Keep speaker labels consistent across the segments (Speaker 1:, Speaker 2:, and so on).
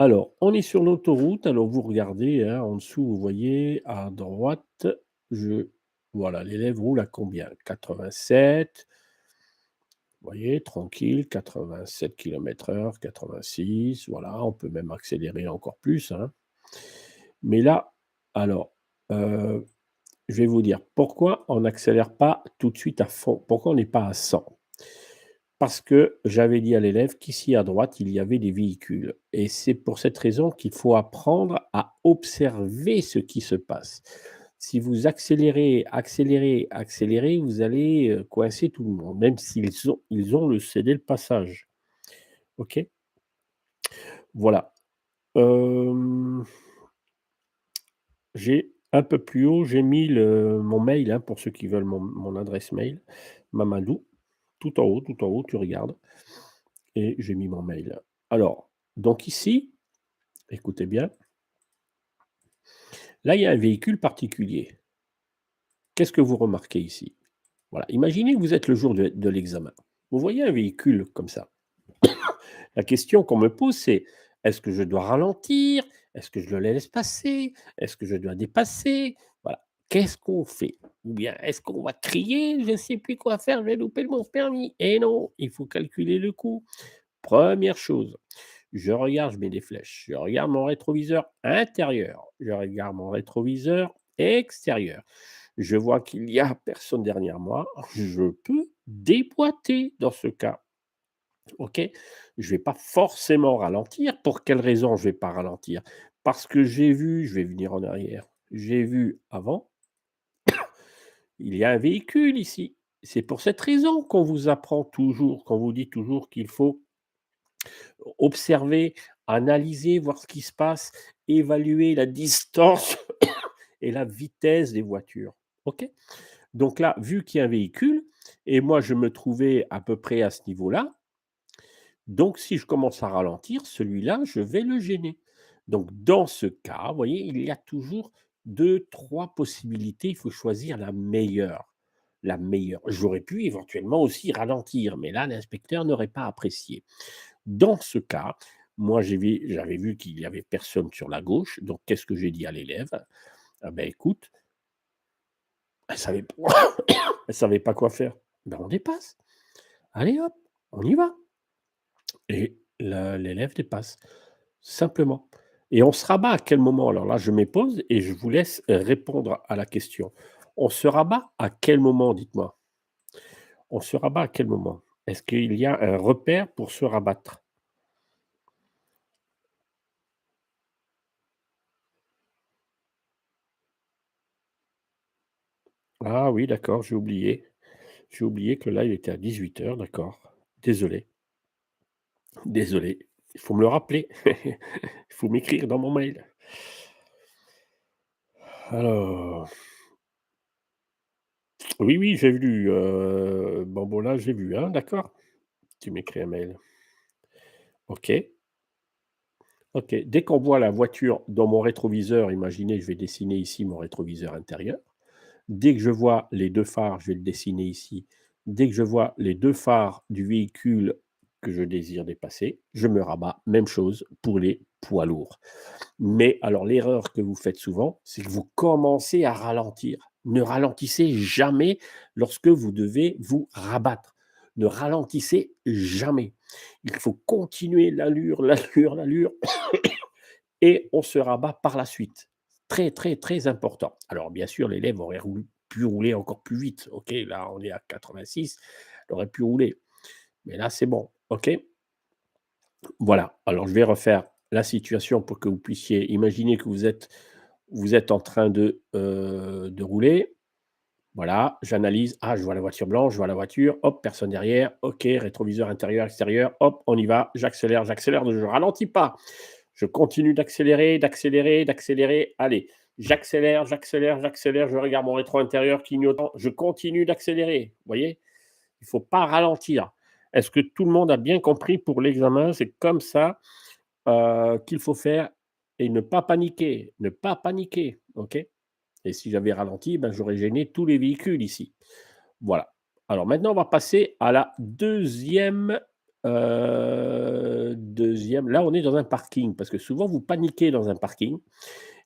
Speaker 1: Alors, on est sur l'autoroute, alors vous regardez, hein, en dessous, vous voyez à droite, je voilà, l'élève roule à combien? 87, vous voyez, tranquille, 87 km/h, 86, voilà, on peut même accélérer encore plus, hein. Mais là, alors, heu, je vais vous dire pourquoi on n'accélère pas tout de suite à fond? Pourquoi on n'est pas à 100? Parce que j'avais dit à l'élève qu'ici à droite, il y avait des véhicules et c'est pour cette raison qu'il faut apprendre à observer ce qui se passe. Si vous accélérez, accélérez, accélérez, vous allez, coincer tout le monde, même s'ils ont cédé le passage. OK? Voilà. Hem, j'ai un peu plus haut, j'ai mis mon mail, hein, pour ceux qui veulent mon adresse mail, Mamadou, tout en haut, tu regardes et j'ai mis mon mail. Alors, donc ici, écoutez bien, là, il y a un véhicule particulier. Qu'est-ce que vous remarquez ici? Voilà, imaginez que vous êtes le jour de l'examen. Vous voyez un véhicule comme ça. La question qu'on me pose, c'est: «Est-ce que je dois ralentir? Est-ce que je le laisse passer? Est-ce que je dois dépasser?» Voilà. Qu'est-ce qu'on fait? Ou bien est-ce qu'on va crier: «Je ne sais plus quoi faire, je vais louper mon permis?» Et non, il faut calculer le coût. Première chose, je regarde, je mets des flèches, je regarde mon rétroviseur intérieur, je regarde mon rétroviseur extérieur. Je vois qu'il y a personne derrière moi, je peux déboîter dans ce cas, OK? Je vais pas forcément ralentir. Pour quelle raison je vais pas ralentir? Parce que j'ai vu, je vais venir en arrière, j'ai vu avant, il y a un véhicule ici. C'est pour cette raison qu'on vous apprend toujours, qu'on vous dit toujours qu'il faut observer, analyser, voir ce qui se passe, évaluer la distance et la vitesse des voitures. OK? Donc là, vu qu'il y a un véhicule et moi je me trouvais à peu près à ce niveau-là, donc si je commence à ralentir, celui-là, je vais le gêner. Donc dans ce cas, vous voyez, il y a toujours 2, 3 possibilités, il faut choisir la meilleure. La meilleure. J'aurais pu éventuellement aussi ralentir, mais là, l'inspecteur n'aurait pas apprécié. Dans ce cas, moi j'avais vu qu'il y avait personne sur la gauche, donc qu'est-ce que j'ai dit à l'élève? «Ah ben écoute», elle savait p elle savait pas quoi faire. Ben on dépasse. Allez hop, on y va et l'élève dépasse, simplement et on se rabat à quel moment? Alors là, je mets pause et je vous laisse répondre à la question. On se rabat à quel moment, dites-moi? On se rabat à quel moment? Est-ce qu'il y a un repère pour se rabattre? Ah oui, d'accord, j'ai oublié. J'ai oublié que là, il était à 18 heures, d'accord. Désolé, désolé. Il faut me le rappeler. Il faut m'écrire dans mon mail. Alors, oui, oui, j'ai vu, Bambola, j'ai vu, hein, d'accord. Tu m'écris un mail. OK, OK. Dès qu'on voit la voiture dans mon rétroviseur, imaginez, je vais dessiner ici mon rétroviseur intérieur. Dès que je vois les 2 phares, je vais le dessiner ici. Dès que je vois les 2 phares du véhicule que je désire dépasser, je me rabats. Même chose pour les poids lourds. Mais alors l'erreur que vous faites souvent, c'est que vous commencez à ralentir. Ne ralentissez jamais lorsque vous devez vous rabattre. Ne ralentissez jamais. Il faut continuer l'allure, l'allure, l'allure et on se rabat par la suite. Très, très, très important. Alors bien sûr, l'élève aurait pu rouler encore plus vite. OK, là, on est à 86, il aurait pu rouler. Mais là, c'est bon. OK? Voilà. Alors je vais refaire la situation pour que vous puissiez imaginer que vous êtes en train de rouler. Voilà, j'analyse. Ah, je vois la voiture blanche, je vois la voiture. Hop, personne derrière. OK, rétroviseur intérieur, extérieur. Hop, on y va. J'accélère, j'accélère, je ralentis pas. Je continue d'accélérer, d'accélérer, d'accélérer. Allez, j'accélère, j'accélère, j'accélère. Je regarde mon rétro intérieur clignotant. Je continue d'accélérer. Vous voyez? Il ne faut pas ralentir. Est-ce que tout le monde a bien compris pour l'examen? C'est comme ça, qu'il faut faire et ne pas paniquer, ne pas paniquer, OK? Et si j'avais ralenti, ben, j'aurais gêné tous les véhicules ici. Voilà. Alors maintenant, on va passer à la deuxième. 2e, là, on est dans un parking parce que souvent vous paniquez dans un parking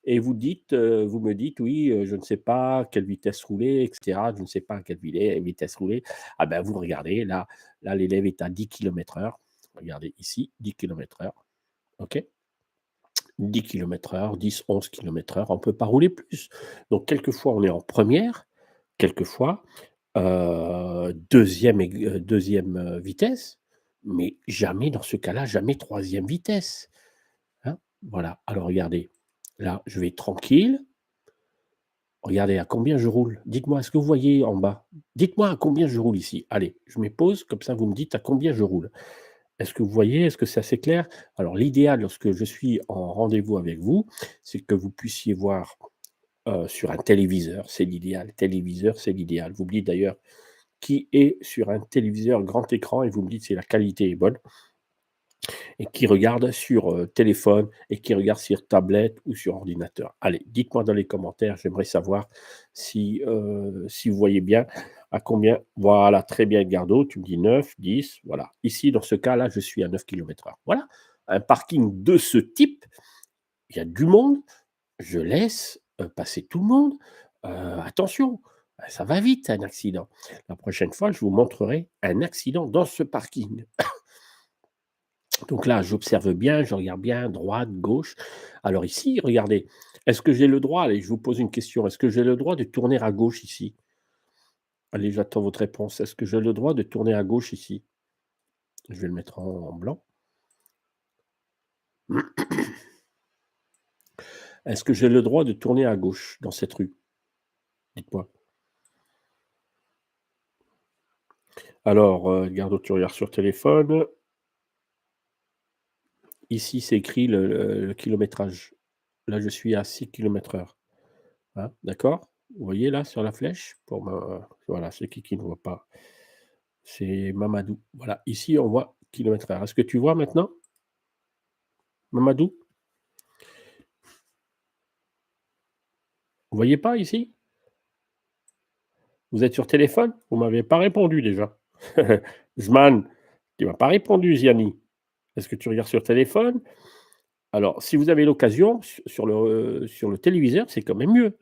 Speaker 1: et vous me dites: «Oui, je ne sais pas à quelle vitesse rouler et cetera, je ne sais pas à quelle vitesse rouler». Ah ben, vous regardez là l'élève est à 10 kilomètres/heure. Regardez ici, 10 kilomètres/heure, OK? 10 kilomètres/heure, 10, 11 kilomètres/heure, on peut pas rouler plus. Donc quelquefois on est en première, quelquefois, 2e vitesse, mais jamais dans ce cas-là, jamais 3e vitesse, hein. Voilà, alors regardez, là, je vais tranquille. Regardez à combien je roule? Dites-moi, est-ce que vous voyez en bas? Dites-moi à combien je roule ici. Allez, je mets pause, comme ça vous me dites à combien je roule. Est-ce que vous voyez? Est-ce que c'est assez clair? Alors l'idéal lorsque je suis en rendez-vous avec vous, c'est que vous puissiez voir, sur un téléviseur, c'est l'idéal. Téléviseur, c'est l'idéal. Vous me dites d'ailleurs qui est sur un téléviseur grand écran et vous me dites si la qualité est bonne et qui regarde sur, téléphone et qui regarde sur tablette ou sur ordinateur. Allez, dites-moi dans les commentaires, j'aimerais savoir si vous voyez bien à combien voilà, très bien Edgardo, tu me dis 9, 10, voilà. Ici, dans ce cas-là, je suis à 9 kilomètres/heure. Voilà, un parking de ce type, il y a du monde, je laisse, passer tout le monde, attention, ça va vite un accident. La prochaine fois, je vous montrerai un accident dans ce parking. Donc là, j'observe bien, je regarde bien, droite, gauche. Alors ici, regardez, est-ce que j'ai le droit, allez, je vous pose une question, est-ce que j'ai le droit de tourner à gauche ici? Allez, j'attends votre réponse. Est-ce que j'ai le droit de tourner à gauche ici? Je vais le mettre en blanc. Est-ce que j'ai le droit de tourner à gauche dans cette rue? Dites-moi. Alors, garde tu regardes sur téléphone. Ici, c'est écrit le kilométrage. Là, je suis à 6 kilomètres/heure. Hein, d'accord? Vous voyez là sur la flèche? Pour ma voilà, c'est qui ne voit pas. C'est Mamadou. Voilà, ici on voit kilomètres/heure. Est-ce que tu vois maintenant, Mamadou? Vous voyez pas ici? Vous êtes sur téléphone? Vous m'avez pas répondu déjà. Zman, tu m'as pas répondu Ziani. Est-ce que tu regardes sur téléphone? Alors si vous avez l'occasion, sur le téléviseur, c'est quand même mieux.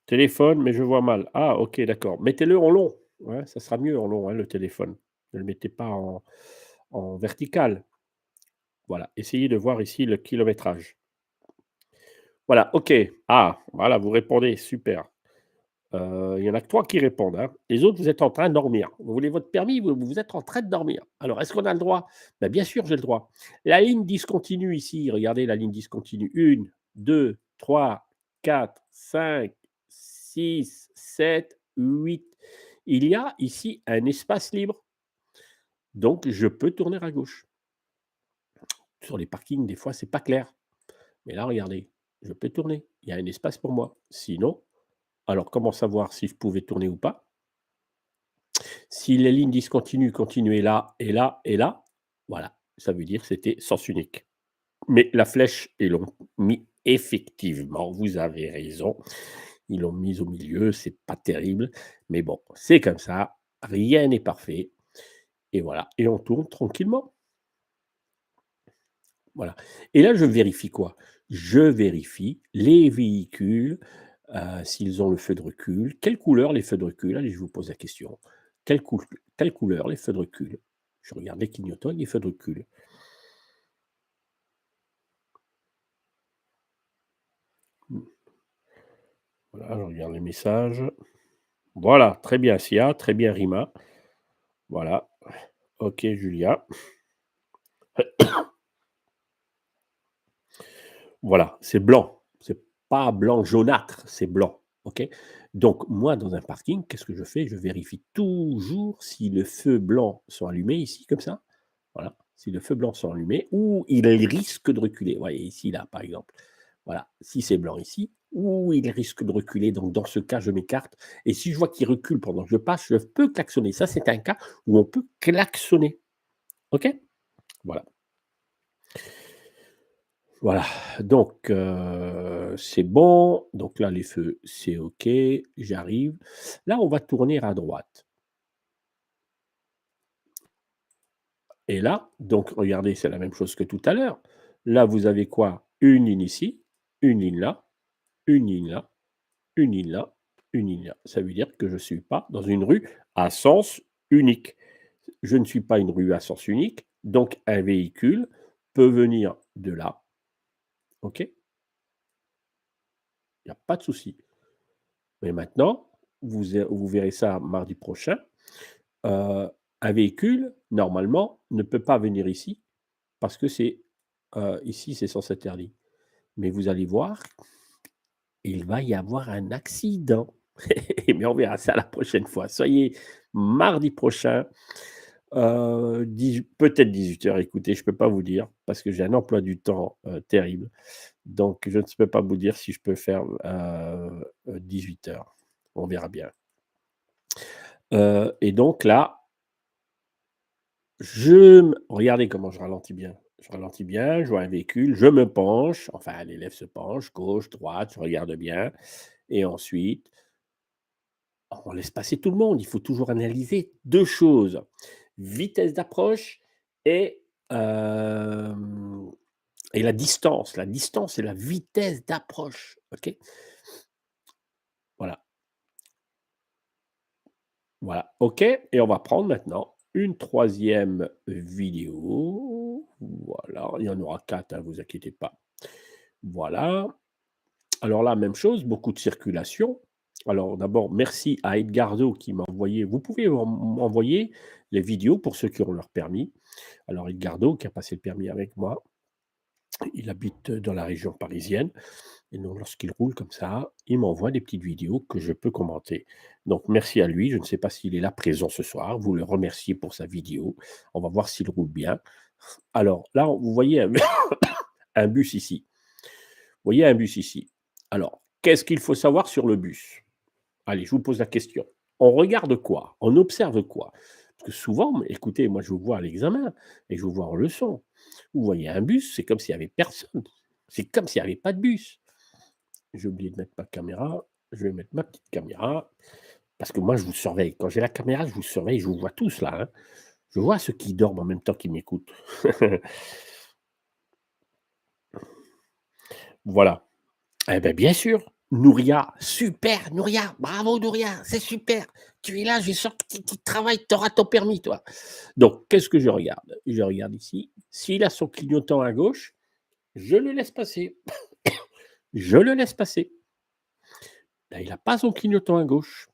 Speaker 1: Téléphone, mais je vois mal. Ah OK, d'accord. Mettez-le en long. Ouais, ça sera mieux en long, hein, le téléphone. Ne le mettez pas en vertical. Voilà, essayez de voir ici le kilométrage. Voilà, OK. Ah, voilà, vous répondez, super. Il y en a que 3 qui répondent, hein. Les autres, vous êtes en train de dormir. Vous voulez votre permis, vous êtes en train de dormir. Alors, est-ce qu'on a le droit? Bah, bien sûr, j'ai le droit. La ligne discontinue ici, regardez la ligne discontinue. 1, 2, 3, 4, 5, 6, 7, 8. Il y a ici un espace libre, donc je peux tourner à gauche. Sur les parkings, des fois, c'est pas clair. Mais là, regardez, je peux tourner. Il y a un espace pour moi. Sinon, alors comment savoir si je pouvais tourner ou pas? Si les lignes discontinues continuaient là et là et là, voilà, ça veut dire que c'était sens unique. Mais la flèche, ils l'ont mis effectivement, vous avez raison, ils l'ont mise au milieu, c'est pas terrible, mais bon, c'est comme ça, rien n'est parfait et voilà et on tourne tranquillement, voilà et là, je vérifie quoi? Je vérifie les véhicules, s'ils ont le feu de recul. Quelle couleur les feux de recul? Allez, je vous pose la question. Quelle couleur les feux de recul? Je regarde les clignotants et les feux de recul. Mmh, voilà, je regarde les messages. Voilà, très bien Sia, très bien Rima. Voilà, OK Julia. Voilà, c'est blanc. C'est pas blanc jaunâtre, c'est blanc, OK? Donc moi, dans un parking, qu'est-ce que je fais? Je vérifie toujours si les feux blancs sont allumés ici, comme ça. Voilà, si les feux blancs sont allumés ou il risque de reculer. Vous voyez ici, là, par exemple. Voilà, si c'est blanc ici, ou il risque de reculer, donc dans ce cas, je m'écarte et si je vois qu'il recule pendant que je passe, je peux klaxonner. Ça, c'est un cas où on peut klaxonner, OK? Voilà. Voilà, donc c'est bon. Donc là, les feux, c'est OK, j'arrive. Là, on va tourner à droite et là, donc regardez, c'est la même chose que tout à l'heure. Là, vous avez quoi? Une ligne ici, une ligne là, une ligne là, une ligne là, une ligne là. Ça veut dire que je ne suis pas dans une rue à sens unique. Je ne suis pas une rue à sens unique, donc un véhicule peut venir de là, OK? Il y a pas de souci. Mais maintenant, vous verrez ça mardi prochain, heu, un véhicule, normalement, ne peut pas venir ici parce que ici, c'est sens interdit. Mais vous allez voir, il va y avoir un accident. Mais on verra ça la prochaine fois. Soyez mardi prochain, 10 peut-être 18 heures. Écoutez, je ne peux pas vous dire parce que j'ai un emploi du temps, terrible. Donc je ne peux pas vous dire si je peux faire, 18 heures. On verra bien. Et donc là, regardez comment je ralentis bien. Je ralentis bien, je vois un véhicule, je me penche, enfin l'élève se penche, gauche, droite, je regarde bien et ensuite, on laisse passer tout le monde. Il faut toujours analyser 2 choses, vitesse d'approche et hem et la distance. La distance et la vitesse d'approche, OK? Voilà. Voilà, OK, et on va prendre maintenant une troisième vidéo. Voilà, il y en aura 4, hein, vous inquiétez pas. Voilà. Alors là, même chose, beaucoup de circulation. Alors d'abord, merci à Edgardo qui m'a envoyé, vous pouvez m'envoyer les vidéos pour ceux qui ont leur permis. Alors Edgardo qui a passé le permis avec moi, il habite dans la région parisienne. Et donc lorsqu'il roule comme ça, il m'envoie des petites vidéos que je peux commenter. Donc merci à lui, je ne sais pas s'il est là présent ce soir, vous le remerciez pour sa vidéo. On va voir s'il roule bien. Alors là, vous voyez un un bus ici. Vous voyez un bus ici. Alors, qu'est-ce qu'il faut savoir sur le bus? Allez, je vous pose la question. On regarde quoi? On observe quoi? Parce que souvent, écoutez, moi je vous vois à l'examen et je vous vois en leçon. Vous voyez un bus, c'est comme s'il y avait personne. C'est comme s'il y avait pas de bus. J'ai oublié de mettre ma caméra. Je vais mettre ma petite caméra parce que moi, je vous surveille. Quand j'ai la caméra, je vous surveille, je vous vois tous là, hein. Je vois ceux qui dorment en même temps qu'ils m'écoutent. Voilà. Eh beh, bien sûr, Nouria, super Nouria, bravo Nouria, c'est super. Tu es là, je sens que tu travailles, tu auras ton permis toi. Donc qu'est-ce que je regarde? Je regarde ici, s'il a son clignotant à gauche, je le laisse passer. Je le laisse passer. Là, il a pas son clignotant à gauche,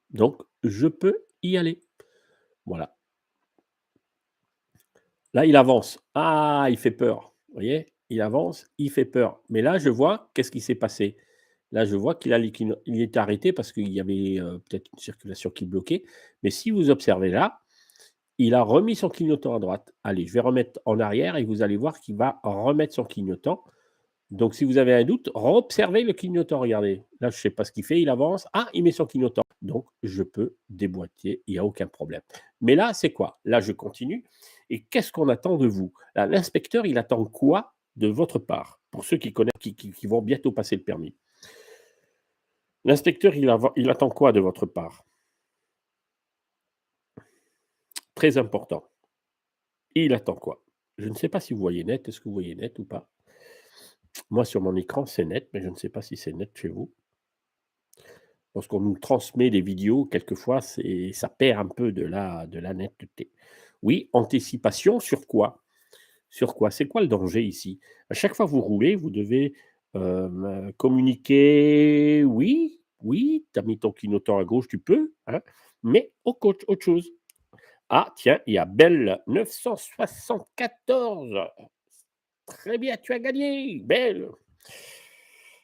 Speaker 1: donc je peux y aller. Voilà. Là, il avance. Ah, il fait peur. Vous voyez? Il avance, il fait peur. Mais là, je vois, qu'est-ce qui s'est passé? Là, je vois qu'il a il est arrêté parce qu'il y avait, peut-être une circulation qui bloquait. Mais si vous observez là, il a remis son clignotant à droite. Allez, je vais remettre en arrière et vous allez voir qu'il va remettre son clignotant. Donc si vous avez un doute, observez le clignotant, regardez. Là, je ne sais pas ce qu'il fait, il avance. Ah, il met son clignotant. Donc je peux déboîter, il y a aucun problème. Mais là, c'est quoi? Là, je continue et qu'est-ce qu'on attend de vous? Là, l'inspecteur, il attend quoi de votre part? Pour ceux qui connaissent qui vont bientôt passer le permis. L'inspecteur, il attend quoi de votre part? Très important. Il attend quoi? Je ne sais pas si vous voyez net. Est-ce que vous voyez net ou pas? Moi, sur mon écran, c'est net, mais je ne sais pas si c'est net chez vous. Lorsqu'on nous transmet des vidéos, quelquefois, ça perd un peu de la netteté. Oui, anticipation sur quoi? Sur quoi? C'est quoi le danger ici? À chaque fois que vous roulez, vous devez, communiquer. Oui, oui, tu as mis ton clignotant à gauche, tu peux, hein, mais autre chose. Ah tiens, il y a Belle 974. Très bien, tu as gagné, Belle.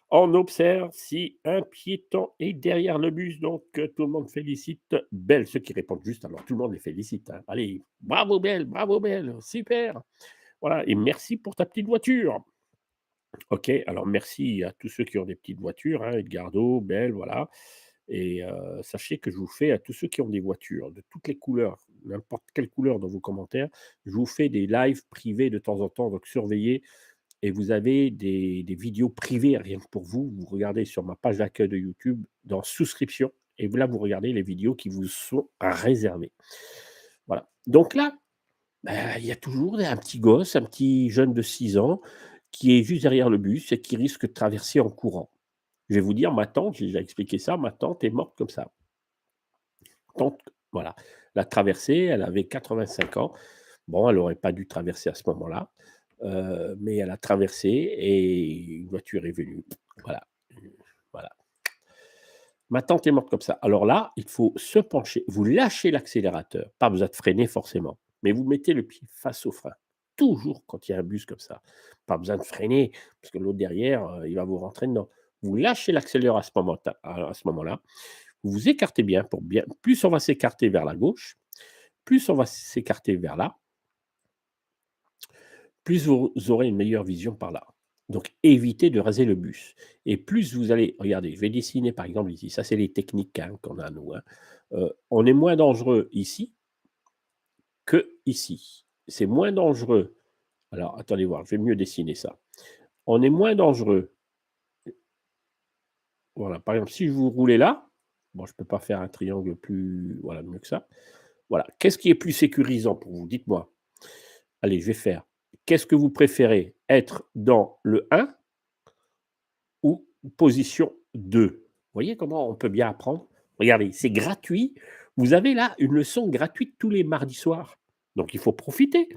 Speaker 1: On observe si un piéton est derrière le bus, donc tout le monde félicite Belle. Ceux qui répondent juste, alors tout le monde les félicite, hein. Allez, bravo Belle, super. Voilà, et merci pour ta petite voiture. OK, alors merci à tous ceux qui ont des petites voitures, hein, Edgardo, Belle, voilà, et sachez que je vous fais à tous ceux qui ont des voitures de toutes les couleurs, n'importe quelle couleur dans vos commentaires, je vous fais des lives privés de temps en temps, donc surveillez. et vous avez des vidéos privées rien que pour vous. Vous regardez sur ma page d'accueil de YouTube dans souscription et là, vous regardez les vidéos qui vous sont réservées. Voilà. Donc là, il y a toujours un petit gosse, un petit jeune de 6 ans qui est juste derrière le bus et qui risque de traverser en courant. Je vais vous dire, ma tante, j'ai déjà expliqué ça, ma tante est morte comme ça. Tante, voilà, elle a traversé, elle avait 85 ans. Bon, elle aurait pas dû traverser à ce moment-là, mais elle a traversé et une voiture est venue. Voilà, voilà. Ma tante est morte comme ça. Alors là, il faut se pencher, vous lâchez l'accélérateur, pas besoin de freiner forcément, mais vous mettez le pied face au frein. Toujours quand il y a un bus comme ça. Pas besoin de freiner, parce que l'autre derrière, il va vous rentrer dedans. Vous lâchez l'accélérateur à ce moment-là, vous vous écartez bien pour bien plus on va s'écarter vers la gauche, plus on va s'écarter vers là, plus vous aurez une meilleure vision par là. Donc évitez de raser le bus et plus vous allez regardez, je vais dessiner par exemple ici, ça c'est les techniques, hein, qu'on a nous, hein. On est moins dangereux ici que ici. C'est moins dangereux alors attendez voir, je vais mieux dessiner ça. On est moins dangereux voilà, par exemple, si vous roulez là, bon je peux pas faire un triangle plus voilà, mieux que ça. Voilà, qu'est-ce qui est plus sécurisant pour vous? Dites-moi. Allez, je vais faire. Qu'est-ce que vous préférez? Être dans le 1 ou position 2? Vous voyez comment on peut bien apprendre? Regardez, c'est gratuit. Vous avez là une leçon gratuite tous les mardis soirs. Donc il faut profiter.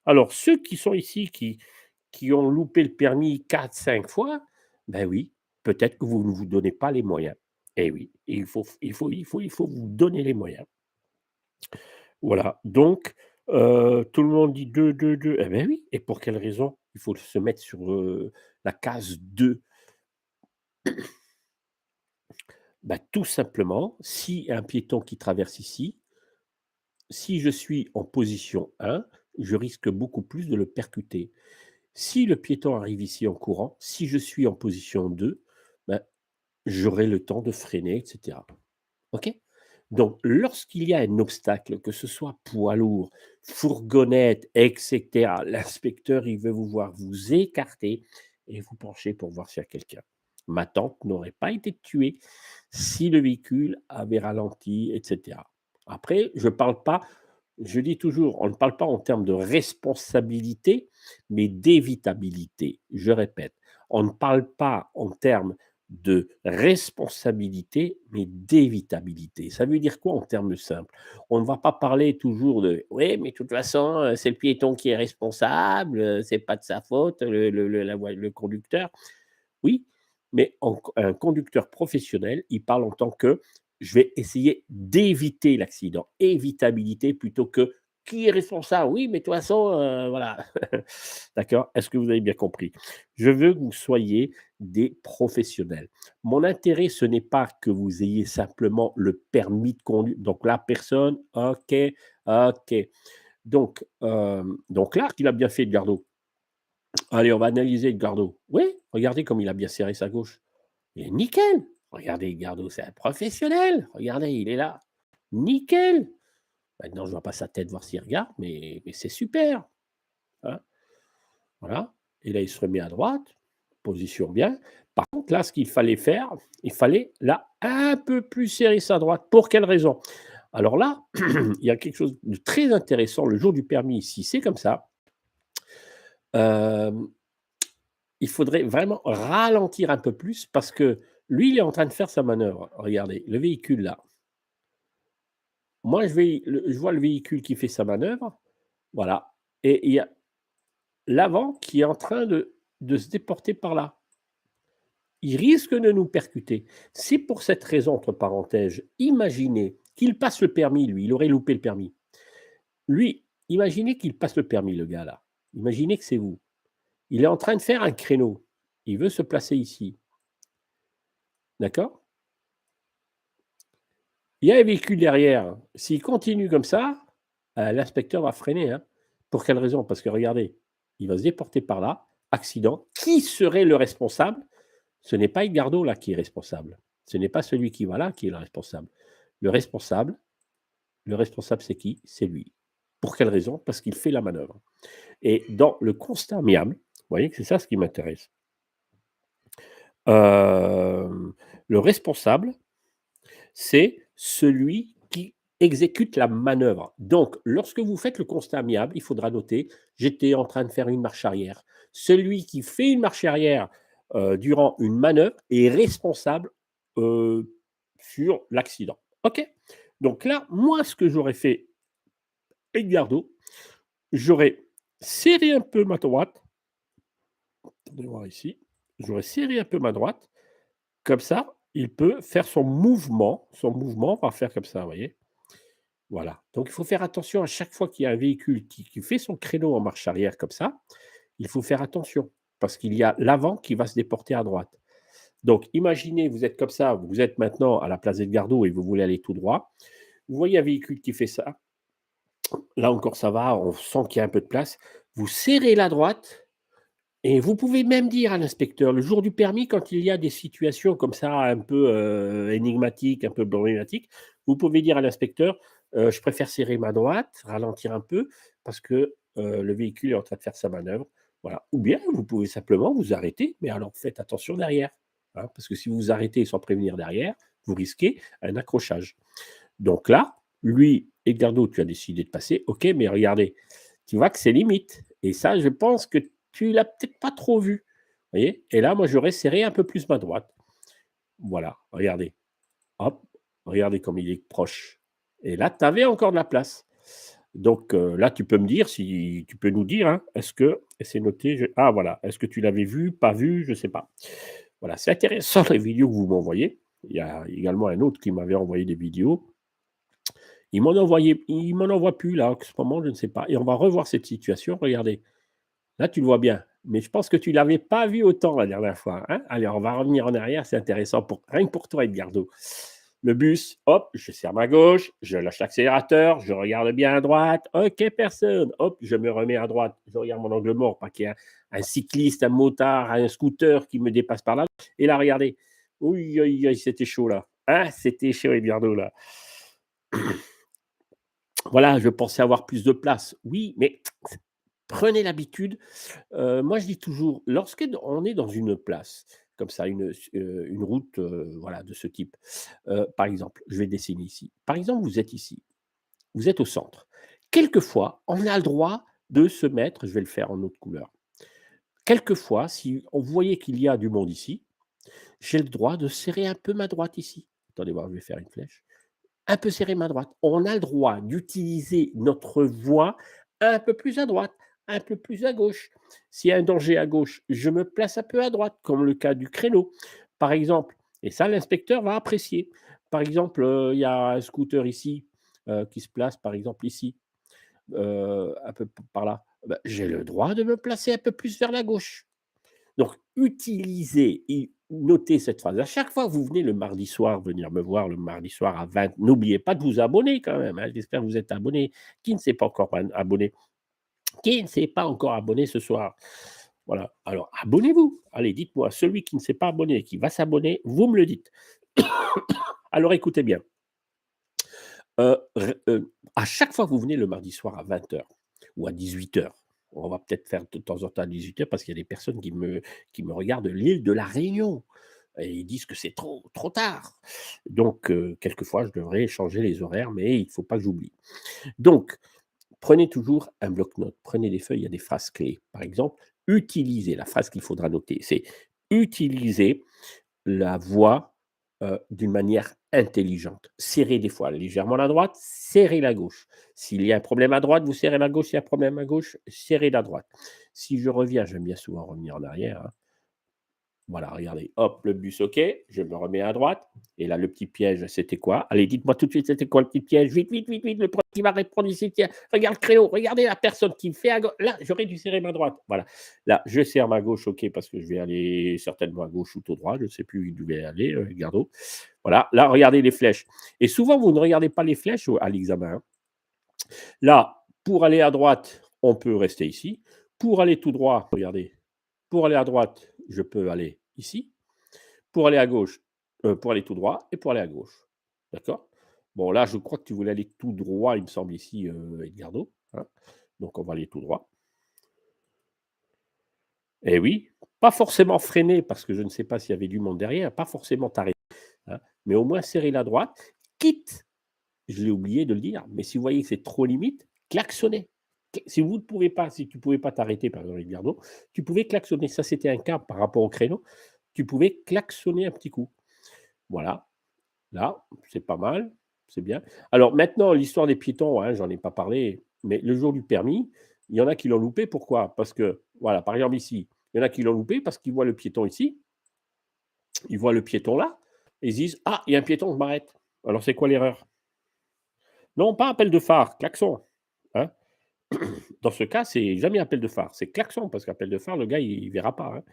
Speaker 1: Alors ceux qui sont ici, qui ont loupé le permis 4, 5 fois, ben oui, peut-être que vous ne vous donnez pas les moyens. Eh oui, il faut vous donner les moyens. Voilà, donc tout le monde dit 2, 2, 2. Eh beh, oui et pour quelle raison? Il faut se mettre sur, la case 2. Bah, tout simplement, si un piéton qui traverse ici, si je suis en position 1, je risque beaucoup plus de le percuter. Si le piéton arrive ici en courant, si je suis en position 2, bah, j'aurai le temps de freiner et cetera. OK? Donc lorsqu'il y a un obstacle, que ce soit poids lourd, fourgonnette et cetera, l'inspecteur, il veut vous voir vous écarter et vous pencher pour voir s'il y a quelqu'un. Ma tante n'aurait pas été tuée si le véhicule avait ralenti et cetera. Après, je dis toujours, on ne parle pas en termes de responsabilité, mais d'évitabilité. Je répète, on ne parle pas en termes de responsabilité, mais d'évitabilité. Ça veut dire quoi en termes simples? On ne va pas parler toujours de: «Oui, mais de toute façon, c'est le piéton qui est responsable, c'est pas de sa faute, le conducteur». Oui, mais un conducteur professionnel, il parle en tant que: «Je vais essayer d'éviter l'accident». Évitabilité plutôt que: «Qui est responsable?» «Oui, mais de toute façon, voilà». D'accord? Est-ce que vous avez bien compris? Je veux que vous soyez des professionnels. Mon intérêt, ce n'est pas que vous ayez simplement le permis de conduire donc la personne, OK, OK. Donc là, il a bien fait Edgardo. Allez, on va analyser Edgardo. Oui, regardez comme il a bien serré sa gauche. Il est nickel. Regardez Edgardo, c'est un professionnel. Regardez, il est là. Nickel. Maintenant, je vois pas sa tête voir s'il regarde, mais c'est super, hein. Voilà et là, il se remet à droite, position bien. Par contre, là, ce qu'il fallait faire, il fallait, là, un peu plus serrer sa droite. Pour quelle raison? Alors là, il y a quelque chose de très intéressant le jour du permis, si c'est comme ça, hem, il faudrait vraiment ralentir un peu plus parce que lui, il est en train de faire sa manœuvre. Regardez, le véhicule là. Moi, je vois le véhicule qui fait sa manœuvre, voilà et il y a l'avant qui est en train de se déporter par là. Il risque de nous percuter. C'est pour cette raison, entre parenthèses, imaginez qu'il passe le permis lui, il aurait loupé le permis. Lui, imaginez qu'il passe le permis le gars là. Imaginez que c'est vous. Il est en train de faire un créneau. Il veut se placer ici. D'accord? Il y a un véhicule derrière. S'il continue comme ça, l'inspecteur va freiner, hein. Pour quelle raison? Parce que regardez, il va se déporter par là, accident. Qui serait le responsable? Ce n'est pas Edgardo là qui est responsable. Ce n'est pas celui qui va là qui est le responsable. Le responsable le responsable c'est qui? C'est lui. Pour quelle raison? Parce qu'il fait la manœuvre et dans le constat amiable, voyez que c'est ça ce qui m'intéresse. Hem, le responsable, c'est celui qui exécute la manœuvre. Donc, lorsque vous faites le constat amiable, il faudra noter: «J'étais en train de faire une marche arrière». Celui qui fait une marche arrière, durant une manœuvre est responsable, heu, sur l'accident. OK? Donc là, moi, ce que j'aurais fait, Edgardo, j'aurais serré un peu ma droite, attendez voir ici, j'aurais serré un peu ma droite, comme ça, il peut faire son mouvement va faire comme ça, vous voyez? Voilà, donc il faut faire attention à chaque fois qu'il y a un véhicule qui fait son créneau en marche arrière comme ça, il faut faire attention parce qu'il y a l'avant qui va se déporter à droite. Donc imaginez, vous êtes comme ça, vous êtes maintenant à la place Edgardo et vous voulez aller tout droit. Vous voyez un véhicule qui fait ça, là encore ça va, on sent qu'il y a un peu de place. Vous serrez la droite et vous pouvez même dire à l'inspecteur, le jour du permis, quand il y a des situations comme ça un peu, énigmatiques, un peu problématiques, vous pouvez dire à l'inspecteur: «Je préfère serrer ma droite, ralentir un peu parce que, le véhicule est en train de faire sa manœuvre». Voilà. Ou bien vous pouvez simplement vous arrêter, mais alors faites attention derrière, hein, parce que si vous vous arrêtez sans prévenir derrière, vous risquez un accrochage. Donc là, lui, Edgardo, tu as décidé de passer, OK, mais regardez, tu vois que c'est limite et ça, je pense que tu l'as peut-être pas trop vu. Vous voyez? Et là, moi, j'aurais serré un peu plus ma droite. Voilà, regardez. Hop, regardez comme il est proche et là, tu avais encore de la place. Donc là, tu peux me dire si tu peux nous dire, hein, est-ce que et c'est noté, je ah voilà, est-ce que tu l'avais vu, pas vu? Je sais pas. Voilà, c'est intéressant les vidéos que vous m'envoyez. Il y a également un autre qui m'avait envoyé des vidéos. Il m'en envoie plus là, en ce moment, je ne sais pas et on va revoir cette situation. Regardez, là, tu le vois bien, mais je pense que tu l'avais pas vu autant la dernière fois, hein? Allez, on va revenir en arrière, c'est intéressant pour rien que pour toi, Edgardo. Le bus, hop, je serre ma gauche, je lâche l'accélérateur, je regarde bien à droite, OK, personne, hop, je me remets à droite, je regarde mon angle mort, pas qu'il y ait un cycliste, un motard, un scooter qui me dépasse par là et là, regardez, ouïe, aïe, aïe, c'était chaud là, hein? C'était chaud, Edgardo, là. Voilà, je pensais avoir plus de place. Oui, mais prenez l'habitude. Moi, je dis toujours, lorsqu'on est dans une place comme ça, une route, voilà, de ce type, par exemple, je vais dessiner ici. Par exemple, vous êtes ici, vous êtes au centre. Quelquefois, on a le droit de se mettre, je vais le faire en autre couleur. Quelquefois, si on voyait qu'il y a du monde ici, j'ai le droit de serrer un peu ma droite ici. Attendez voir, je vais faire une flèche. Un peu serrer ma droite. On a le droit d'utiliser notre voix un peu plus à droite, un peu plus à gauche. S'il y a un danger à gauche, je me place un peu à droite, comme le cas du créneau. Par exemple, et ça l'inspecteur va apprécier. Par exemple, il y a un scooter ici, qui se place par exemple ici, un peu par là. Bah, j'ai le droit de me placer un peu plus vers la gauche. Donc utilisez et notez cette phrase. À chaque fois que vous venez le mardi soir, venir me voir le mardi soir à 20, n'oubliez pas de vous abonner quand même, hein. J'espère que vous êtes abonné. Qui ne s'est pas encore abonné? Qui ne s'est pas encore abonné ce soir? Voilà, alors abonnez-vous. Allez, dites-moi, celui qui ne s'est pas abonné et qui va s'abonner, vous me le dites. Alors écoutez bien, à chaque fois que vous venez le mardi soir à 20 heures ou à 18 heures, on va peut-être faire de temps en temps à 18 heures parce qu'il y a des personnes qui me regardent de l'île de la Réunion et ils disent que c'est trop tard. Donc quelquefois, je devrais changer les horaires, mais il ne faut pas que j'oublie. Donc prenez toujours un bloc-notes, prenez des feuilles, il y a des phrases clés. Par exemple, utilisez la phrase qu'il faudra noter, c'est: «Utilisez la voix, d'une manière intelligente. Serrez des fois légèrement la droite, serrez la gauche. S'il y a un problème à droite, vous serrez la gauche, s'il y a un problème à gauche, serrez la droite. Si je reviens, j'aime bien souvent revenir en arrière, hein. Voilà, regardez, hop, le bus, OK, je me remets à droite et là, le petit piège, c'était quoi? Allez, dites-moi tout de suite, c'était quoi le petit piège? Vite, vite, vite, vite, le premier qui va répondre ici, tiens, regarde le créneau, regardez la personne qui me fait à gauche. Là, j'aurais dû serrer ma droite. Voilà. Là, je serre ma gauche, OK, parce que je vais aller certainement à gauche ou tout droit, je ne sais plus où il devait aller, Gardeau. Voilà, là, regardez les flèches et souvent, vous ne regardez pas les flèches à l'examen, hein. Là, pour aller à droite, on peut rester ici. Pour aller tout droit, regardez, pour aller à droite, je peux aller ici. Pour aller à gauche, pour aller tout droit et pour aller à gauche. D'accord? Bon là, je crois que tu voulais aller tout droit, il me semble ici, Edgardo, hein? Donc on va aller tout droit. Eh oui, pas forcément freiner parce que je ne sais pas s'il y avait du monde derrière, pas forcément t'arrêter, hein, mais au moins serrer la droite, quitte, je l'ai oublié de le dire, mais si vous voyez que c'est trop limite, klaxonnez. Si vous ne pouvez pas, si tu ne pouvais pas t'arrêter, par exemple avec Gardeau, tu pouvais klaxonner. Ça, c'était un cas par rapport au créneau. Tu pouvais klaxonner un petit coup. Voilà, là, c'est pas mal, c'est bien. Alors maintenant, l'histoire des piétons, hein, j'en ai pas parlé, mais le jour du permis, il y en a qui l'ont loupé. Pourquoi? Parce que, voilà, par exemple ici, il y en a qui l'ont loupé parce qu'ils voient le piéton ici, ils voient le piéton là, et ils se disent: «Ah, il y a un piéton, je m'arrête». Alors c'est quoi l'erreur? Non, pas appel de phare, klaxon, hein. Dans ce cas, c'est jamais appel de phare, c'est klaxon parce qu'appel de phare, le gars, il verra pas, hein.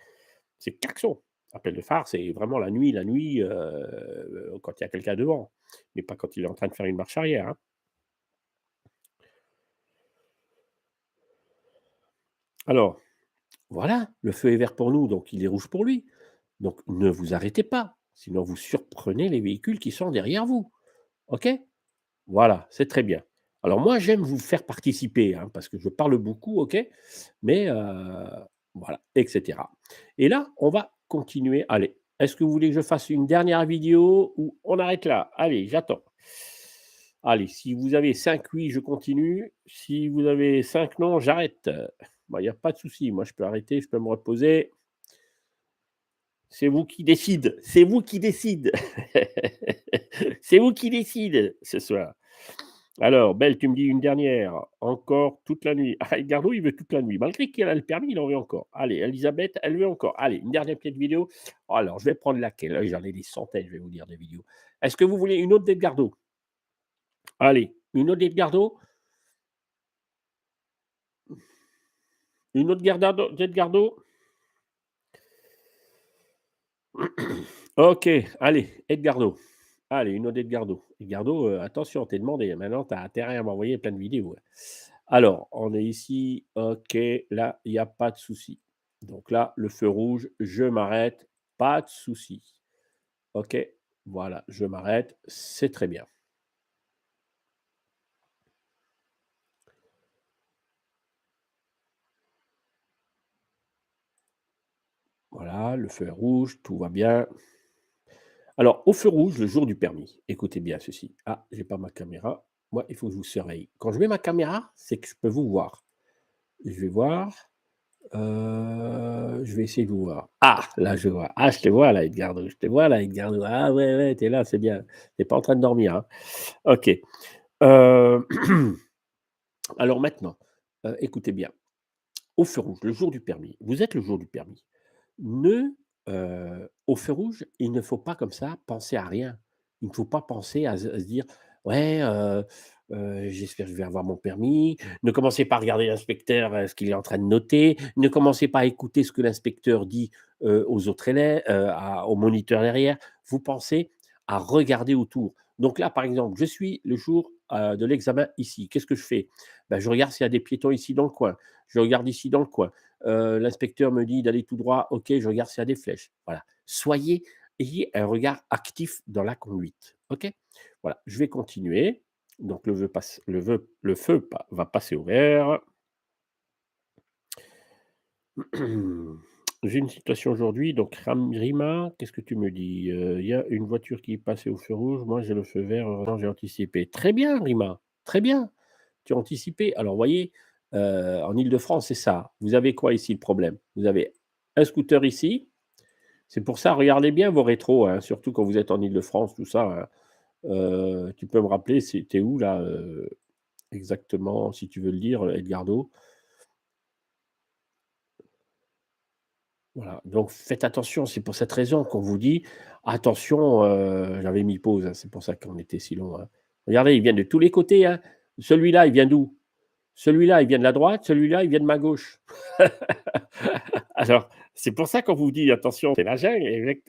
Speaker 1: C'est klaxon. Appel de phare, c'est vraiment la nuit, quand il y a quelqu'un devant, mais pas quand il est en train de faire une marche arrière, hein. Alors, voilà, le feu est vert pour nous, donc il est rouge pour lui. Donc ne vous arrêtez pas, sinon vous surprenez les véhicules qui sont derrière vous. OK? Voilà, c'est très bien. Alors moi, j'aime vous faire participer, hein, parce que je parle beaucoup, OK? Mais voilà, et cetera. Et là, on va continuer. Allez, est-ce que vous voulez que je fasse une dernière vidéo ou on arrête là? Allez, j'attends. Allez, si vous avez 5 oui, je continue. Si vous avez 5 non, j'arrête. Bah, il y a pas de souci. Moi, je peux arrêter, je peux me reposer. C'est vous qui décide, c'est vous qui décide. C'est vous qui décide ce soir. Alors, Belle, tu me dis une dernière, encore toute la nuit. Ah, Edgardo, il veut toute la nuit. Malgré qu'elle a le permis, il en veut encore. Allez, Elisabeth, elle veut encore. Allez, une dernière petite vidéo. Oh, alors, je vais prendre laquelle? J'en ai des centaines, je vais vous dire des vidéos. Est-ce que vous voulez une autre d'Edgardo? Allez, une autre d'Edgardo? Une autre d'Edgardo? OK, allez, Edgardo. Allez, une autre d'Edgardo. Edgardo, attention, t'es demandé, hein. Maintenant, tu as intérêt à m'envoyer plein de vidéos, hein. Alors, on est ici, OK, là, il y a pas de souci. Donc là, le feu rouge, je m'arrête, pas de souci. OK, voilà, je m'arrête, c'est très bien. Voilà, le feu est rouge, tout va bien. Alors, au feu rouge, le jour du permis, écoutez bien ceci. Ah, j'ai pas ma caméra. Moi, il faut que je vous surveille. Quand je mets ma caméra, c'est que je peux vous voir. Je vais voir. Je vais essayer de vous voir. Ah! Là, je vois. Ah, je te vois là, Edgardo, je te vois là, Edgardo. Ah ouais, ouais, tu es là, c'est bien. Tu es pas en train de dormir, hein? OK. Heu, alors maintenant, écoutez bien. Au feu rouge, le jour du permis, vous êtes le jour du permis. Ne Au feu rouge, il ne faut pas comme ça penser à rien. Il ne faut pas penser à se dire: «Ouais, j'espère que je vais avoir mon permis». Ne commencez pas à regarder l'inspecteur, ce qu'il est en train de noter. Ne commencez pas à écouter ce que l'inspecteur dit, aux autres élèves, à au moniteur derrière. Vous pensez à regarder autour. Donc là, par exemple, je suis le jour, de l'examen ici. Qu'est-ce que je fais? Ben, je regarde s'il y a des piétons ici dans le coin. Je regarde ici dans le coin. L'inspecteur me dit d'aller tout droit, OK, je regarde s'il y a des flèches. Voilà. Ayez un regard actif dans la conduite. OK? Voilà, je vais continuer. Donc le feu va passer au vert. J'ai une situation aujourd'hui, donc Rima, qu'est-ce que tu me dis? Il y a une voiture qui est passée au feu rouge, moi j'ai le feu vert, heureusement j'ai anticipé. Très bien Rima, très bien, tu as anticipé. Alors voyez, en Île-de-France, c'est ça. Vous avez quoi ici le problème? Vous avez un scooter ici, c'est pour ça, regardez bien vos rétros, hein, surtout quand vous êtes en Île-de-France, tout ça, hein. Tu peux me rappeler, c'était où là, exactement, si tu veux le dire, Edgardo? Voilà, donc faites attention, c'est pour cette raison qu'on vous dit: «Attention», j'avais mis pause, hein, c'est pour ça qu'on était si long, hein. Regardez, il vient de tous les côtés, hein. Celui-là, il vient d'où? Celui-là, il vient de la droite, celui-là, il vient de ma gauche. Alors, c'est pour ça qu'on vous dit: «Attention, c'est la jungle»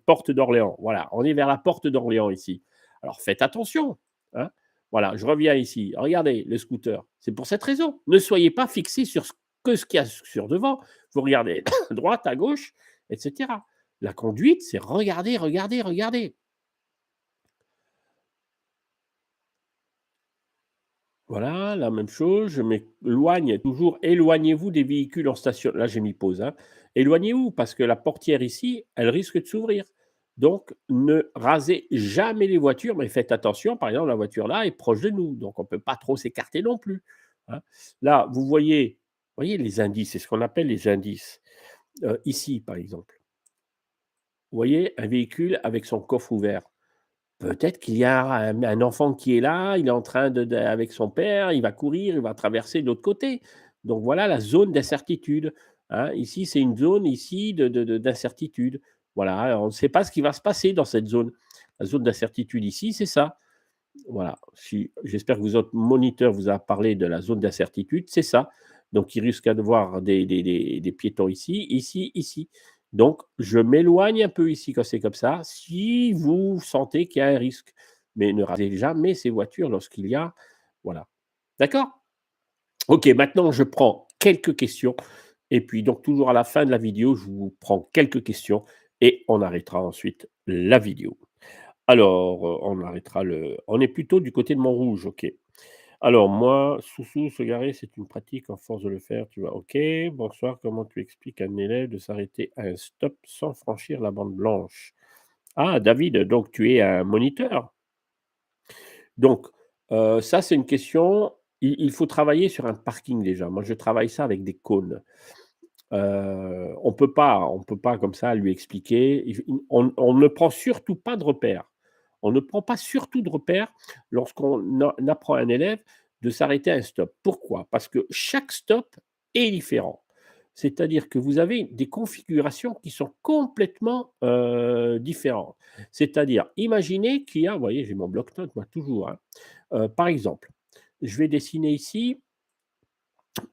Speaker 1: porte d'Orléans. Voilà, on est vers la porte d'Orléans ici. Alors faites attention, hein. Voilà, je reviens ici. Regardez le scooter. C'est pour cette raison. Ne soyez pas fixés sur ce qu'il y a sur devant. Vous regardez à droite, à gauche, et cetera. La conduite, c'est regarder, regarder, regarder. Voilà, la même chose, je m'éloigne toujours. Éloignez-vous des véhicules en station là, j'ai mis pause, hein. Éloignez-vous parce que la portière ici, elle risque de s'ouvrir. Donc ne rasez jamais les voitures, mais faites attention, par exemple, la voiture là est proche de nous, donc on ne peut pas trop s'écarter non plus, hein. Là, vous voyez les indices, c'est ce qu'on appelle les indices. Ici, par exemple, vous voyez un véhicule avec son coffre ouvert. Peut-être qu'il y a un enfant qui est là, il est en train de avec son père, il va courir, il va traverser de l'autre côté. Donc voilà la zone d'incertitude, hein. Ici, c'est une zone ici de d'incertitude. Voilà, on ne sait pas ce qui va se passer dans cette zone. La zone d'incertitude ici, c'est ça. Voilà, si j'espère que votre moniteur vous a parlé de la zone d'incertitude, c'est ça. Donc il risque de voir des piétons ici, ici, ici. Donc je m'éloigne un peu ici quand c'est comme ça, si vous sentez qu'il y a un risque. Mais ne rasez jamais ces voitures lorsqu'il y a voilà. D'accord? OK, maintenant je prends quelques questions et puis donc toujours à la fin de la vidéo, je vous prends quelques questions et on arrêtera ensuite la vidéo. Alors, on est plutôt du côté de Montrouge, OK. Alors moi, sous se garer, c'est une pratique, en force de le faire, tu vois? OK. Bonsoir, comment tu expliques à un élève de s'arrêter à un stop sans franchir la bande blanche? Ah David, donc tu es un moniteur? Donc, ça c'est une question, il faut travailler sur un parking déjà. Moi je travaille ça avec des cônes. On peut pas comme ça lui expliquer. On ne prend surtout pas de repères. On ne prend pas surtout de repères lorsqu'on apprend à un élève de s'arrêter à un stop. Pourquoi? Parce que chaque stop est différent. C'est-à-dire que vous avez des configurations qui sont complètement, différentes. C'est-à-dire, imaginez qu'il y a vous voyez, j'ai mon bloc-notes moi toujours, hein. Par exemple, je vais dessiner ici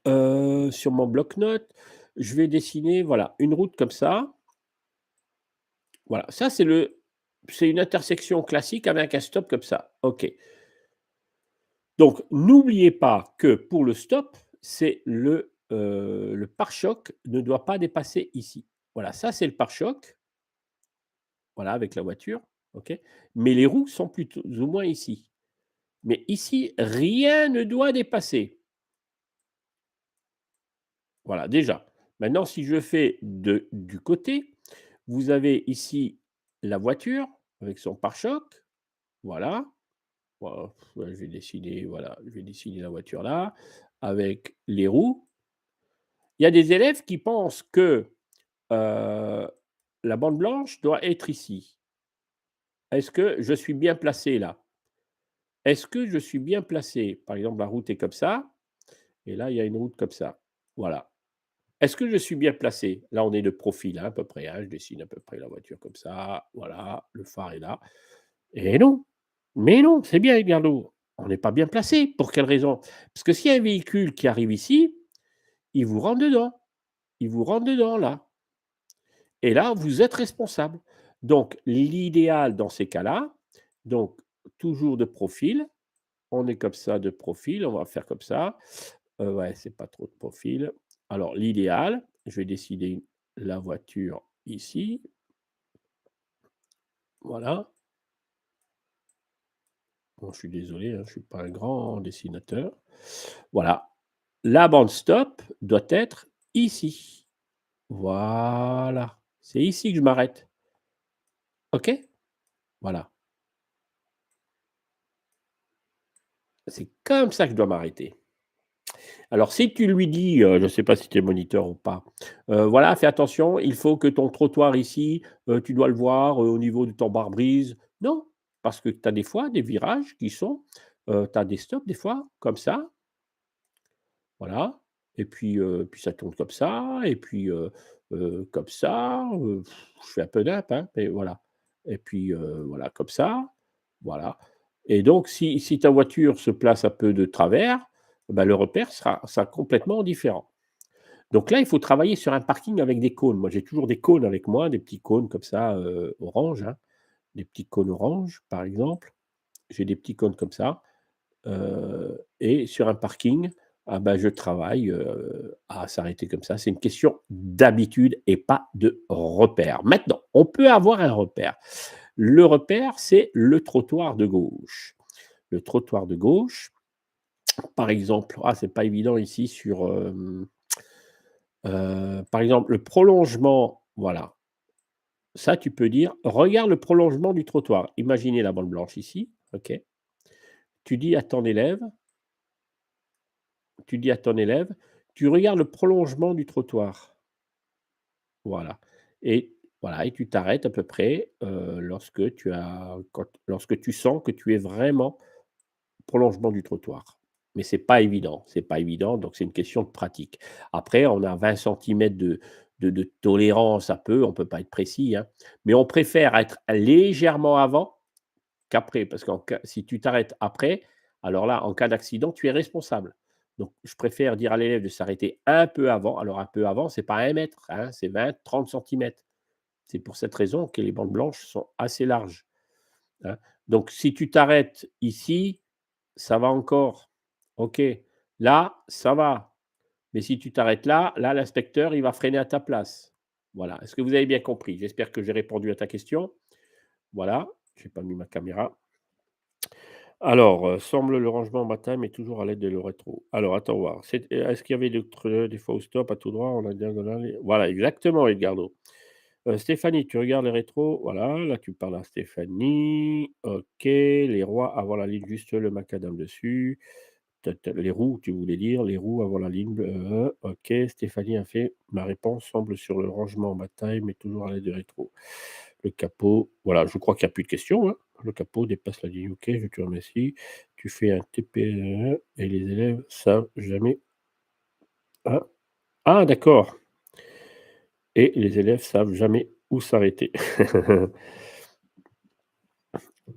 Speaker 1: sur mon bloc-notes, je vais dessiner, voilà, une route comme ça. Voilà, ça c'est une intersection classique avec un stop comme ça. OK. Donc n'oubliez pas que pour le stop, c'est le pare-choc ne doit pas dépasser ici. Voilà, ça c'est le pare-choc, voilà, avec la voiture, OK. Mais les roues sont plus ou moins ici. Mais ici, rien ne doit dépasser. Voilà, déjà. Maintenant, si je fais du côté, vous avez ici la voiture avec son pare-choc, voilà. Voilà, ouais, je vais dessiner, voilà, je vais dessiner la voiture là, avec les roues. Il y a des élèves qui pensent que, heu, la bande blanche doit être ici. Est-ce que je suis bien placé là? Est-ce que je suis bien placé? Par exemple, la route est comme ça et là, il y a une route comme ça. Voilà. Est-ce que je suis bien placé? Là, on est de profil, hein, à peu près, hein, je dessine à peu près la voiture comme ça, voilà, le phare est là. Et non, mais non, c'est bien Edgardo, on n'est pas bien placé. Pour quelle raison? Parce que s'il y a un véhicule qui arrive ici, il vous rentre dedans. Il vous rentre dedans là et là, vous êtes responsable. Donc l'idéal dans ces cas-là, donc toujours de profil, on est comme ça de profil, on va faire comme ça. Ouais, c'est pas trop de profil. Alors l'idéal, je vais décider la voiture ici, voilà. Bon, je suis désolé, hein, je suis pas un grand dessinateur. Voilà. La bande stop doit être ici. Voilà. C'est ici que je m'arrête. OK? Voilà. C'est comme ça que je dois m'arrêter. Alors si tu lui dis, je ne sais pas si tu es moniteur ou pas, voilà, fais attention, il faut que ton trottoir ici, tu dois le voir, au niveau de ton pare-brise. Non, parce que tu as des fois des virages qui sont, tu as des stops des fois comme ça, voilà et puis ça tourne comme ça et puis, comme ça, je fais un peu d'imp, hein, mais voilà et puis, voilà comme ça, voilà et donc si ta voiture se place un peu de travers, bah, le repère sera complètement différent. Donc là, il faut travailler sur un parking avec des cônes. Moi, j'ai toujours des cônes avec moi, des petits cônes comme ça, orange, hein, des petits cônes orange, par exemple. J'ai des petits cônes comme ça. Et sur un parking, ah bah, je travaille, à s'arrêter comme ça. C'est une question d'habitude et pas de repère. Maintenant, on peut avoir un repère. Le repère, c'est le trottoir de gauche. Le trottoir de gauche, Par exemple, c'est pas évident ici sur, par exemple, le prolongement, voilà. Ça, tu peux dire: «Regarde le prolongement du trottoir». Imaginez la bande blanche ici, OK. Tu dis à ton élève tu dis à ton élève: «Tu regardes le prolongement du trottoir». Voilà et voilà et tu t'arrêtes à peu près, lorsque tu sens que tu es vraiment prolongement du trottoir. Mais c'est pas évident, donc c'est une question de pratique. Après, on a 20 centimètres de tolérance on peut pas être précis, hein, mais on préfère être légèrement avant qu'après, parce qu'en cas si tu t'arrêtes après, alors là, en cas d'accident, tu es responsable. Donc je préfère dire à l'élève de s'arrêter un peu avant. Alors un peu avant, c'est pas 1 mètre, hein, c'est 20-30 centimètres. C'est pour cette raison que les bandes blanches sont assez larges, hein. Donc si tu t'arrêtes ici, ça va encore. OK. Là, ça va. Mais si tu t'arrêtes là, là, l'inspecteur, il va freiner à ta place. Voilà. Est-ce que vous avez bien compris? J'espère que j'ai répondu à ta question. Voilà. J'ai pas mis ma caméra. Alors, semble le rangement matin, mais toujours à l'aide de le rétro. Alors, attends voir. Est-ce qu'il y avait des fois au stop, à tout droit, on a diagonale voilà, exactement, Edgardo. Stéphanie, tu regardes les rétros, voilà, là, tu parles à Stéphanie. OK, les rois avant la ligne, juste le macadam dessus. Les roues, tu voulais dire, les roues avant la ligne bleue, OK, Stéphanie a fait: «Ma réponse semble sur le rangement en bataille, mais toujours à l'aide de rétro». Le capot, voilà, je crois qu'il y a plus de questions, hein. Le capot dépasse la ligne, OK, je te remercie. Tu fais un TP, et les élèves savent jamais ah, d'accord et les élèves savent jamais où s'arrêter.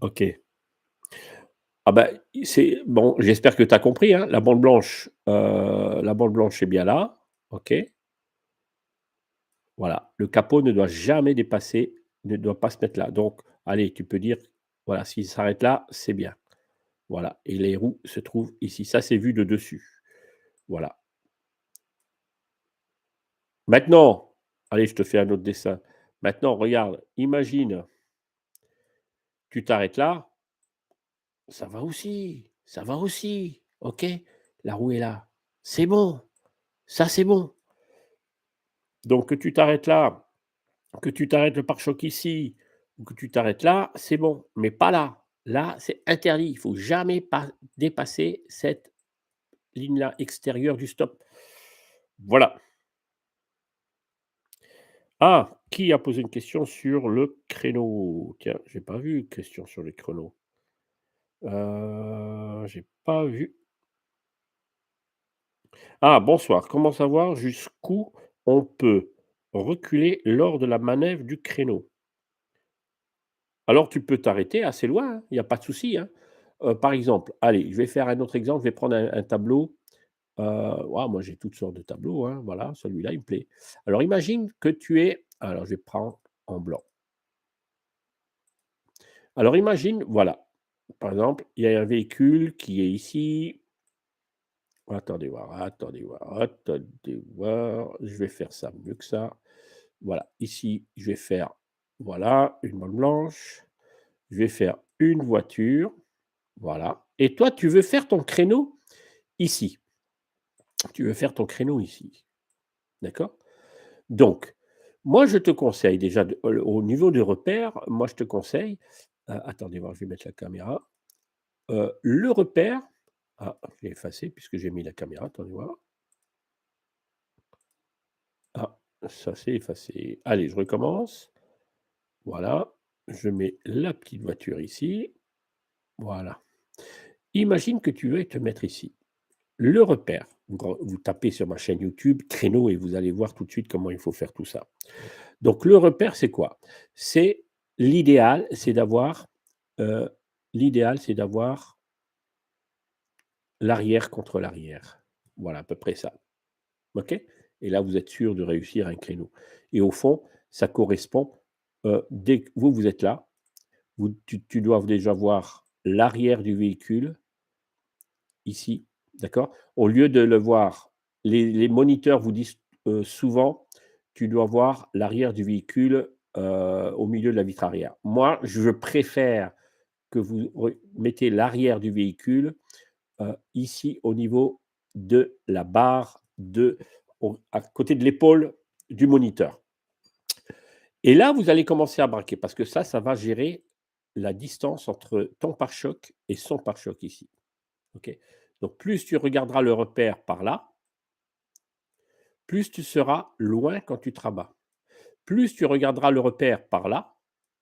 Speaker 1: OK. Ah bah, c'est bon, j'espère que tu as compris, hein. La bande blanche est bien là, OK. Voilà, le capot ne doit pas se mettre là. Donc, allez, tu peux dire, voilà, s'il s'arrête là, c'est bien. Voilà et les roues se trouvent ici. Ça, c'est vu de dessus. Voilà. Maintenant, allez, je te fais un autre dessin. Maintenant, regarde, imagine, tu t'arrêtes là, ça va aussi, OK? La roue est là. C'est bon, ça, c'est bon. Donc que tu t'arrêtes là, que tu t'arrêtes le pare-choc ici ou que tu t'arrêtes là, c'est bon, mais pas là. Là, c'est interdit. Il faut jamais pas dépasser cette ligne-là extérieure du stop. Voilà. Ah! Qui a posé une question sur le créneau? Tiens, j'ai pas vu de question sur les créneaux. J'ai pas vu. Ah, bonsoir. Comment savoir jusqu'où on peut reculer lors de la manœuvre du créneau? Alors tu peux t'arrêter assez loin, hein, il y a pas de souci, hein. Par exemple, allez, je vais faire un autre exemple, je vais prendre un tableau, waouh, moi j'ai toutes sortes de tableaux, hein, voilà, celui-là il me plaît. Alors imagine que tu es alors je vais prendre en blanc. Alors imagine, voilà, par exemple, il y a un véhicule qui est ici. Attendez voir, je vais faire ça mieux que ça. Voilà, ici, je vais faire, voilà, une bande blanche. Je vais faire une voiture, voilà et toi, tu veux faire ton créneau ici. Tu veux faire ton créneau ici, d'accord? Donc, moi, je te conseille déjà au niveau des repères, moi, je te conseille, attendez voir, je vais mettre la caméra. Le repère je l'ai effacé puisque j'ai mis la caméra, attendez voir. Ah, ça s'est effacé. Allez, je recommence. Voilà, je mets la petite voiture ici. Voilà. Imagine que tu veuilles te mettre ici. Le repère, vous tapez sur ma chaîne YouTube créneau et vous allez voir tout de suite comment il faut faire tout ça. Donc le repère, c'est quoi? C'est l'idéal, c'est d'avoir, heu, l'idéal, c'est d'avoir l'arrière contre l'arrière. Voilà, à peu près ça. OK? Et là, vous êtes sûr de réussir un créneau et au fond, ça correspond, dès que vous êtes là, tu dois déjà voir l'arrière du véhicule ici, d'accord? Au lieu de le voir, les moniteurs vous disent, souvent: «Tu dois voir l'arrière du véhicule, au milieu de la vitre arrière». Moi, je préfère que vous mettez l'arrière du véhicule ici au niveau de la barre à côté de l'épaule du moniteur. Et là, vous allez commencer à braquer parce que ça va gérer la distance entre ton pare-choc et son pare-choc ici. OK? Donc plus tu regarderas le repère par là, plus tu seras loin quand tu te rabats. Plus tu regarderas le repère par là,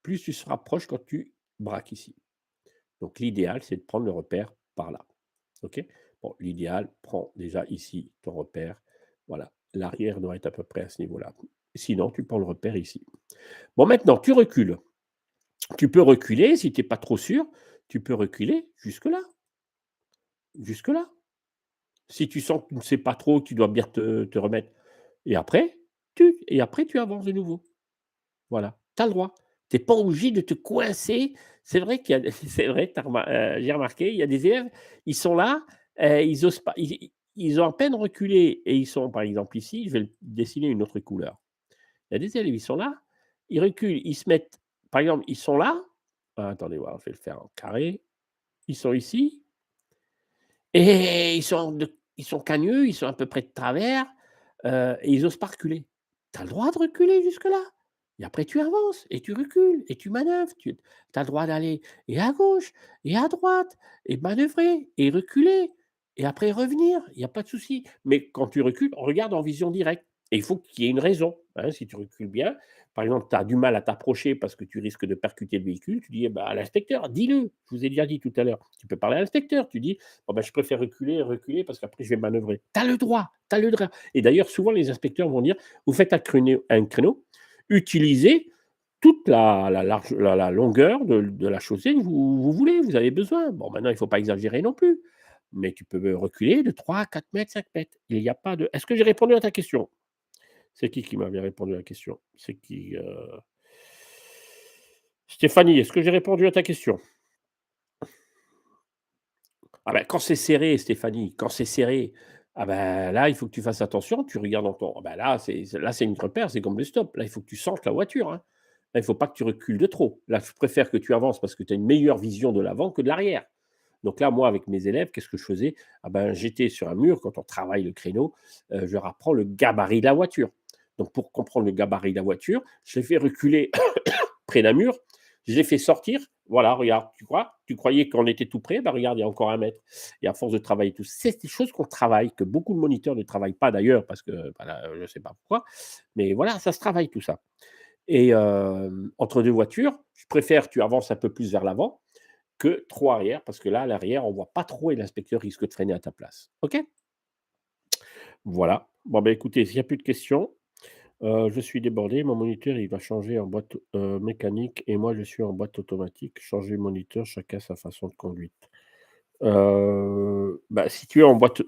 Speaker 1: plus tu seras proche quand tu braques ici. Donc l'idéal, c'est de prendre le repère par là. OK? Bon, l'idéal, prends déjà ici ton repère. Voilà, l'arrière doit être à peu près à ce niveau-là. Sinon, tu prends le repère ici. Bon, maintenant, tu recules. Tu peux reculer si tu es pas trop sûr, tu peux reculer jusque là, jusque là. Si tu sens que tu ne sais pas trop, tu dois bien te remettre et après tu avances de nouveau. Voilà, tu as le droit. Tu es pas obligé de te coincer. C'est vrai qu'il y a c'est vrai, j'ai remarqué, il y a des élèves, ils sont là, ils osent pas, ils ont à peine reculé et ils sont par exemple ici, je vais dessiner une autre couleur. Il y a des élèves, ils sont là, ils reculent, ils se mettent par exemple, ils sont là, attendez voir, je vais le faire en carré. Ils sont ici et ils sont cagneux, ils sont à peu près de travers, et ils osent pas reculer. Tu as le droit de reculer jusque-là et après tu avances et tu recules et tu manœuvres. Tu as le droit d'aller et à gauche et à droite et manœuvrer et reculer et après revenir, il y a pas de souci. Mais quand tu recules, regarde en vision directe et il faut qu'il y ait une raison, hein. Si tu recules bien, par exemple, tu as du mal à t'approcher parce que tu risques de percuter le véhicule, tu dis: «Eh bah, à l'inspecteur, dis-le». Je vous ai déjà dit tout à l'heure. Tu peux parler à l'inspecteur, tu dis: «Bon, bah, je préfère reculer, reculer parce qu'après je vais manœuvrer». Tu as le droit, tu as le droit et d'ailleurs, souvent les inspecteurs vont dire: «Vous faites un créneau, utilisez toute la longueur de la chaussée que vous voulez, vous avez besoin». Bon, maintenant, il ne faut pas exagérer non plus, mais tu peux reculer de 3, 4 mètres, 5 mètres. Il y a pas de est-ce que j'ai répondu à ta question? C'est qui m'avait répondu à la question? C'est qui, Stéphanie, est-ce que j'ai répondu à ta question? Ah bah, quand c'est serré Stéphanie, quand c'est serré, ah bah, là, il faut que tu fasses attention, tu regardes dans ton ah bah, là, c'est une repère, c'est comme le stop. Là, il faut que tu sentes la voiture, hein. Là, il faut pas que tu recules de trop. Là, je préfère que tu avances parce que tu as une meilleure vision de l'avant que de l'arrière. Donc là, moi, avec mes élèves, qu'est-ce que je faisais? Ah ben, j'étais sur un mur quand on travaille le créneau, je leur apprends le gabarit de la voiture. Donc pour comprendre le gabarit de la voiture, je les fais reculer près d'un mur, je l'ai fait sortir. Voilà, regarde, tu crois? Tu croyais qu'on était tout près? Bah, regarde, il y a encore 1 mètre et à force de travailler tout c'est des choses qu'on travaille, que beaucoup de moniteurs ne travaillent pas d'ailleurs parce que, voilà, je ne sais pas pourquoi, mais voilà, ça se travaille tout ça et entre 2 voitures, je préfère tu avances un peu plus vers l'avant que trop arrière parce que là, à l'arrière, on voit pas trop et l'inspecteur risque de freiner à ta place. OK? Voilà. Bon, bah, écoutez, s'il y a plus de questions, je suis débordé, mon moniteur, il va changer en boîte, mécanique et moi, je suis en boîte automatique. Changer le moniteur, chacun sa façon de conduite. Bah, si tu es en boîte,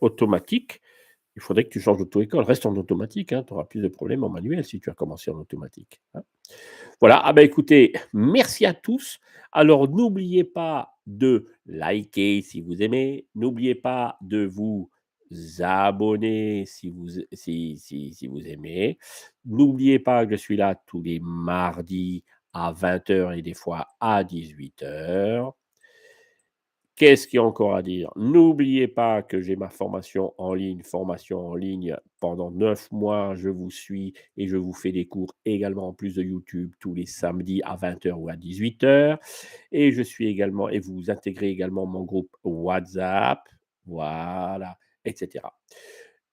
Speaker 1: automatique, il faudrait que tu changes d'auto-école. Reste en automatique, hein, tu auras plus de problèmes en manuel si tu as commencé en automatique, hein. Voilà, ah bah, écoutez, merci à tous. Alors n'oubliez pas de liker si vous aimez, n'oubliez pas de vous abonner si vous aimez. N'oubliez pas que je suis là tous les mardis à 20 h et des fois à 18 h. Qu'est-ce qu'il y a encore à dire? N'oubliez pas que j'ai ma formation en ligne pendant 9 mois, je vous suis et je vous fais des cours également en plus de YouTube tous les samedis à 20 h ou à 18 h. Et je suis également et vous intégrez également mon groupe WhatsApp, voilà, et cetera.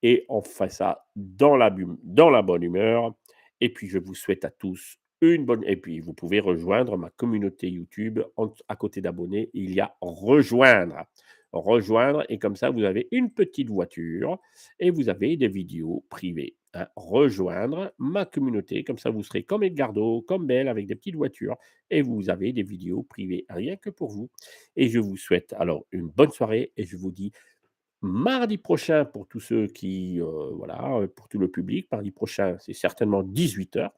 Speaker 1: Et on fait ça dans la bonne humeur. Et puis, je vous souhaite à tous une bonne et puis vous pouvez rejoindre ma communauté YouTube à côté d'abonnés, il y a rejoindre. Rejoindre et comme ça, vous avez une petite voiture et vous avez des vidéos privées, hein. Rejoindre ma communauté, comme ça vous serez comme Edgardo, comme Belle avec des petites voitures et vous avez des vidéos privées rien que pour vous. Et je vous souhaite alors une bonne soirée et je vous dis mardi prochain pour tous ceux qui, voilà, pour tout le public, mardi prochain, c'est certainement 18 h.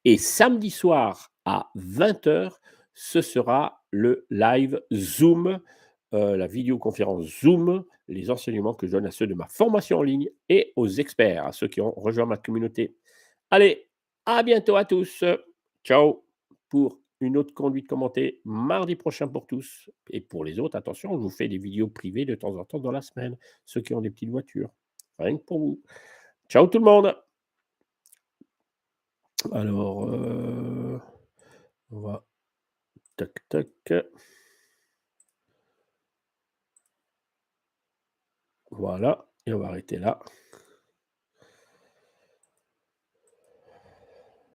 Speaker 1: Et samedi soir à 20 h, ce sera le live Zoom, la vidéoconférence Zoom, les enseignements que je donne à ceux de ma formation en ligne et aux experts, à ceux qui ont rejoint ma communauté. Allez, à bientôt à tous. Ciao pour une autre conduite commentée mardi prochain pour tous et pour les autres, attention, je vous fais des vidéos privées de temps en temps dans la semaine, ceux qui ont des petites voitures. Rien que pour vous. Ciao tout le monde! Alors, on va tac tac, voilà et on va arrêter là.